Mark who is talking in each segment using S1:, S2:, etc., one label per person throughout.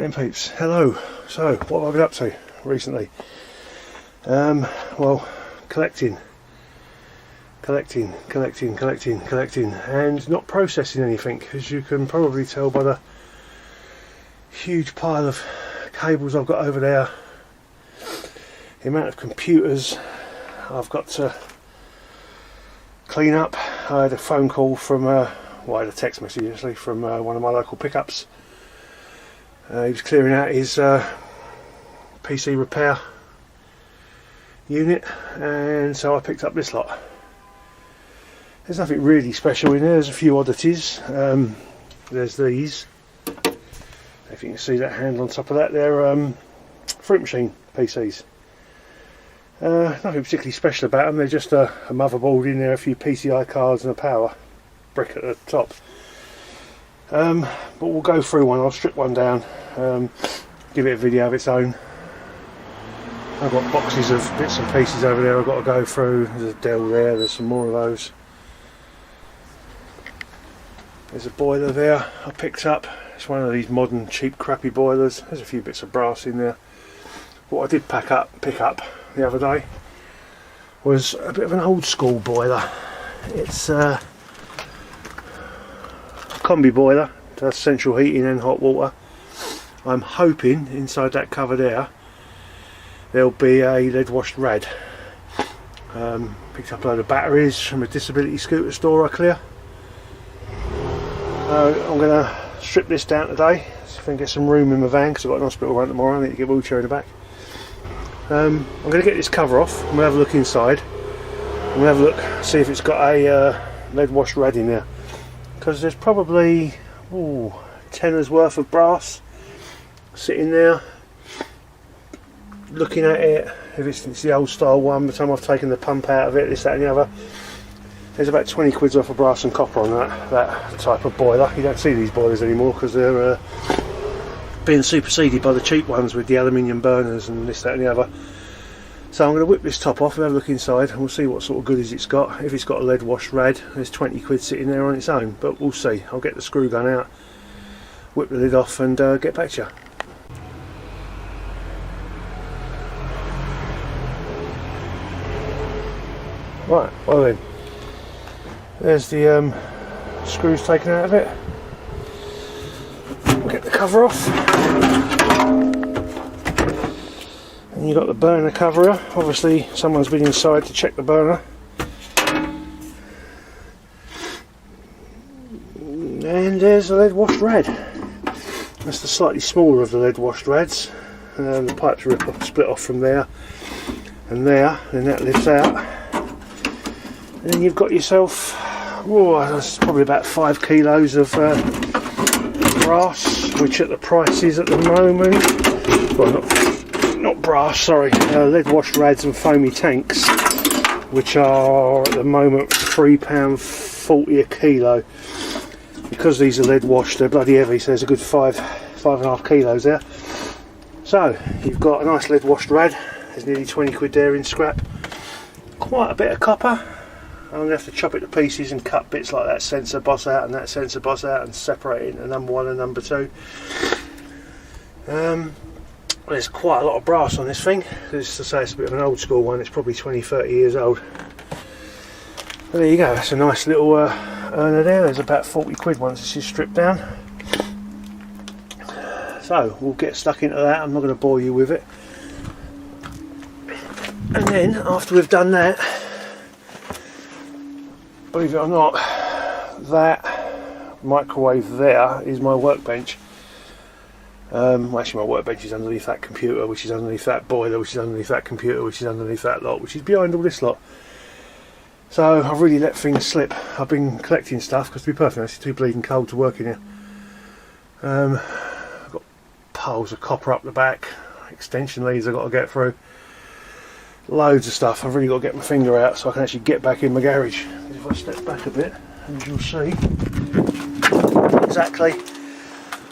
S1: Right then peeps, hello. So what have I been up to recently? Well, collecting and not processing anything, as you can probably tell by the huge pile of cables I've got over there, the amount of computers I've got to clean up. I had a phone call from, I had a text message actually from one of my local pickups. He was clearing out his PC repair unit, and so I picked up this lot. There's nothing really special in there, there's a few oddities. There's these, if you can see that handle on top of that, they're fruit machine PCs. Nothing particularly special about them, they're just a motherboard in there, a few PCI cards and a power brick at the top. But we'll go through one, I'll strip one down, give it a video of its own. I've got boxes of bits and pieces over there I've got to go through. There's a Dell there, there's some more of those. There's a boiler there I picked up. It's one of these modern cheap crappy boilers. There's a few bits of brass in there. What I did pick up the other day was a bit of an old school boiler. It's a combi boiler, does central heating and hot water. I'm hoping inside that cover there'll be a lead washed rad. Picked up a load of batteries from a disability scooter store I clear. I'm going to strip this down today, see if I can get some room in my van, because I've got an hospital run tomorrow. I need to get a wheelchair in the back. I'm going to get this cover off, I'm going to have a look inside. I'm going to have a look, see if it's got a lead washed rad in there, because there's probably tenner's worth of brass sitting there. Looking at it, if it's the old style one, by the time I've taken the pump out of it, this, that and the other, there's about 20 quid's worth of brass and copper on that type of boiler. You don't see these boilers anymore because they're being superseded by the cheap ones with the aluminium burners and this, that and the other. So I'm going to whip this top off and have a look inside, and we'll see what sort of goodies it's got. If it's got a lead washed rad, there's 20 quid sitting there on its own, but we'll see. I'll get the screw gun out, whip the lid off and get back to you. Right, well then, there's the screws taken out of it. We'll get the cover off. And you've got the burner cover. Obviously someone's been inside to check the burner. And there's the lead washed rad. That's the slightly smaller of the lead washed rads. The pipes split off from there and there, then that lifts out. And then you've got yourself, that's probably about 5 kilos of brass, which at the prices at the moment, well not brass, sorry, lead washed rads and foamy tanks, which are at the moment £3.40 a kilo. Because these are lead washed, they're bloody heavy, so there's a good 5.5 kilos there. So you've got a nice lead washed rad, there's nearly 20 quid there in scrap, quite a bit of copper. I'm going to have to chop it to pieces and cut bits like that sensor boss out and that sensor boss out and separate it into number 1 and number 2. There's quite a lot of brass on this thing. As to say, it's a bit of an old school one, it's probably 20-30 years old. But there you go, that's a nice little earner there. There's about 40 quid once this is stripped down. So we'll get stuck into that, I'm not going to bore you with it. And then after we've done that, believe it or not, that microwave there is my workbench. Actually my workbench is underneath that computer, which is underneath that boiler, which is underneath that computer, which is underneath that lot, which is behind all this lot. So I've really let things slip. I've been collecting stuff because, to be perfectly honest, it's too bleeding cold to work in here. I've got piles of copper up the back, extension leads I've got to get through. Loads of stuff. I've really got to get my finger out so I can actually get back in my garage. If I step back a bit, as you'll see, exactly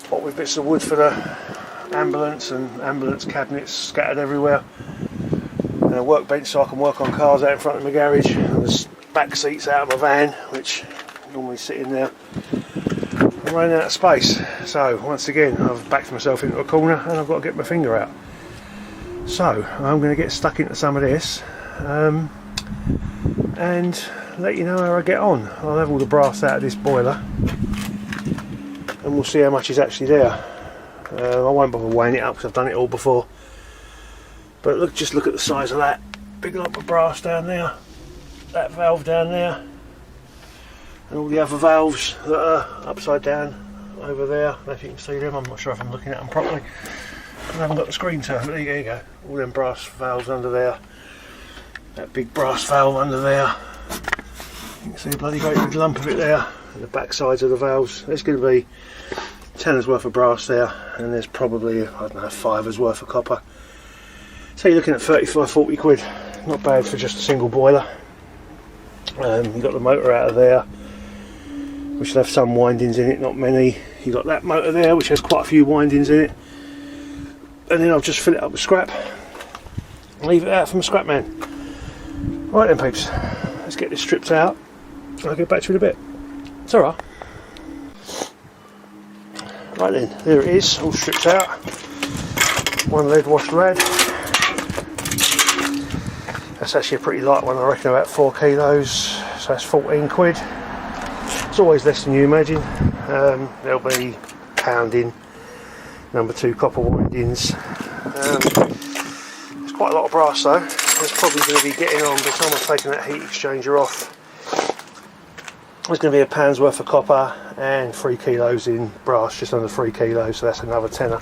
S1: what with bits of wood for the ambulance and ambulance cabinets scattered everywhere, and a workbench so I can work on cars out in front of my garage, and there's back seats out of my van which normally sit in there. I'm running out of space, so once again I've backed myself into a corner and I've got to get my finger out. So I'm going to get stuck into some of this and let you know how I get on. I'll have all the brass out of this boiler and we'll see how much is actually there. I won't bother weighing it up because I've done it all before, but look, just look at the size of that big lump of brass down there, that valve down there, and all the other valves that are upside down over there. I don't know if you can see them, I'm not sure if I'm looking at them properly. I haven't got the screen turned, but there you go. All them brass valves under there, that big brass valve under there. You can see a bloody great big lump of it there, and the back sides of the valves. There's going to be 10's worth of brass there, and there's probably, I don't know, 5's worth of copper. So you're looking at 35-40 quid. Not bad for just a single boiler. You've got the motor out of there, which will have some windings in it, not many. You've got that motor there, which has quite a few windings in it. And then I'll just fill it up with scrap and leave it out from a scrap man. Right then peeps, let's get this stripped out. I'll get back to you in a bit. It's alright. Right then, there it is, all stripped out. One lead washed rad. That's actually a pretty light one, I reckon about 4 kilos, so that's 14 quid. It's always less than you imagine. There'll be pounding, number 2 copper windings. There's quite a lot of brass though. There's probably going to be getting on by the time I've taken that heat exchanger off. There's going to be a pound's worth of copper and 3 kilos in brass, just under 3 kilos, so that's another tenner.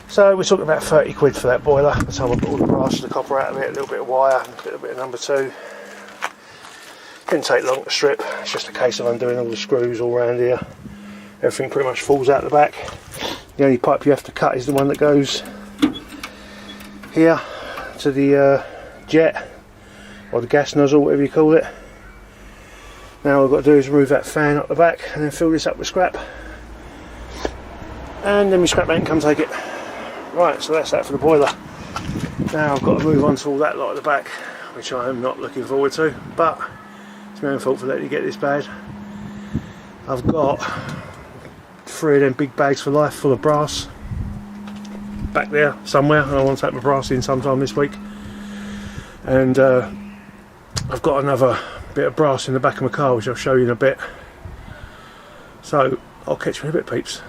S1: So we're talking about 30 quid for that boiler. By the time I put all the brass and the copper out of it, a little bit of wire, a little bit of number 2. Didn't take long to strip, it's just a case of undoing all the screws all around here. Everything pretty much falls out the back. The only pipe you have to cut is the one that goes here to the jet, or the gas nozzle, whatever you call it. Now all I've got to do is remove that fan up the back and then fill this up with scrap. And then my scrap man can come take it. Right, so that's that for the boiler. Now I've got to move on to all that lot at the back, which I am not looking forward to, but it's my own fault for letting it get this bad. I've got 3 of them big bags for life full of brass back there somewhere, and I want to take my brass in sometime this week. And I've got another bit of brass in the back of my car, which I'll show you in a bit. So I'll catch you in a bit, peeps.